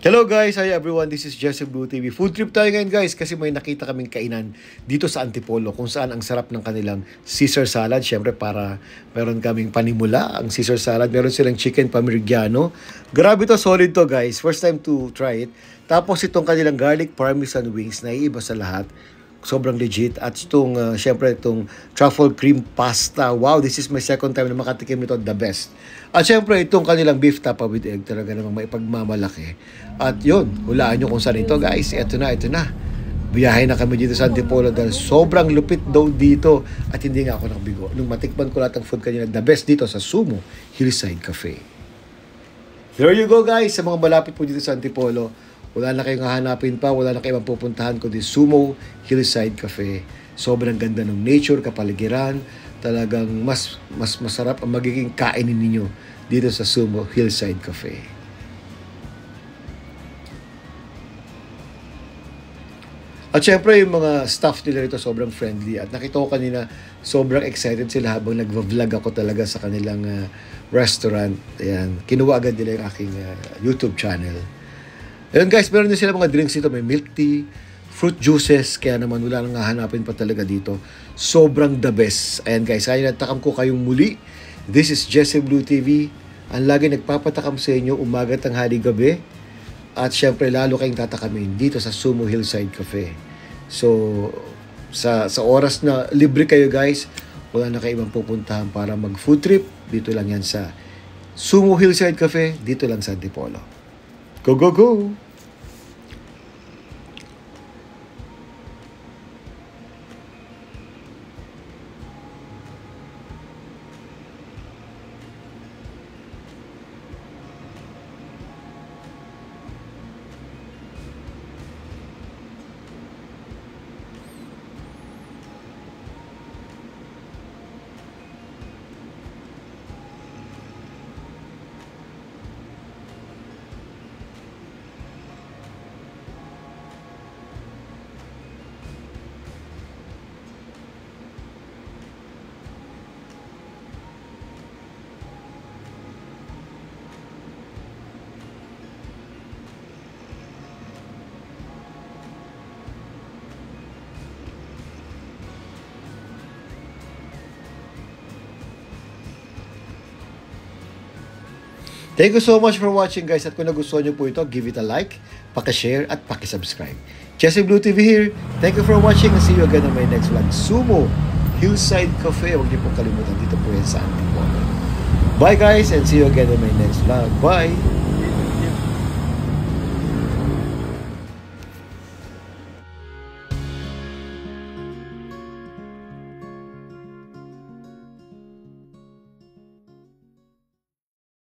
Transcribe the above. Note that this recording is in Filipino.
Hello guys, hi everyone, this is Jesse Blue TV. Food trip tayo ngayon guys kasi may nakita kaming kainan dito sa Antipolo kung saan ang sarap ng kanilang Caesar salad. Siyempre para meron kaming panimula ang Caesar salad. Meron silang chicken parmigiano. Grabe to, solid to guys. First time to try it. Tapos itong kanilang garlic parmesan wings na iiba sa lahat. Sobrang legit. At itong, syempre, itong truffle cream pasta. Wow, this is my second time na makatikim nito. The best. At syempre, itong kanilang beef tapa with egg. Talaga namang maipagmamalaki. At yun, hulaan nyo kung saan ito, guys. Ito na, ito na. Biyahe na kami dito sa Antipolo dahil sobrang lupit daw dito. At hindi nga ako nakabigo. Nung matikman ko lahat ng food kanina, the best dito sa Sumo Hillside Cafe. There you go, guys. Sa mga malapit po dito sa Antipolo, wala na kayong hahanapin pa, wala na kayong pupuntahan kundi Sumo Hillside Cafe. Sobrang ganda ng nature, kapaligiran. Talagang mas masarap ang magiging kainin ninyo dito sa Sumo Hillside Cafe. At syempre yung mga staff nila rito sobrang friendly. At nakita ko kanina sobrang excited sila habang nagva-vlog ako talaga sa kanilang restaurant. Ayan, kinuha agad nila yung aking YouTube channel. Ayun guys, meron din sila mga drinks dito. May milk tea, fruit juices. Kaya naman wala nang hahanapin pa talaga dito. Sobrang the best. Ayan guys, kaya natakam ko kayong muli. This is Jesse Blue TV. Ang lagi nagpapatakam sa inyo umaga, tanghali, gabi. At syempre lalo kayong tatakamin dito sa Sumo Hillside Cafe. So, sa oras na libre kayo guys, wala na kayo ibang pupuntahan para mag food trip. Dito lang yan sa Sumo Hillside Cafe. Dito lang sa Antipolo. Go, go, go! Thank you so much for watching guys. At kung nagustuhan nyo po ito, give it a like, paki-share at paki-subscribe. Jesse Blue TV here. Thank you for watching and see you again on my next vlog. Sumo Hillside Cafe. Huwag niyo pong kalimutan. Dito po yan sa Antipolo. Bye guys and see you again on my next vlog. Bye!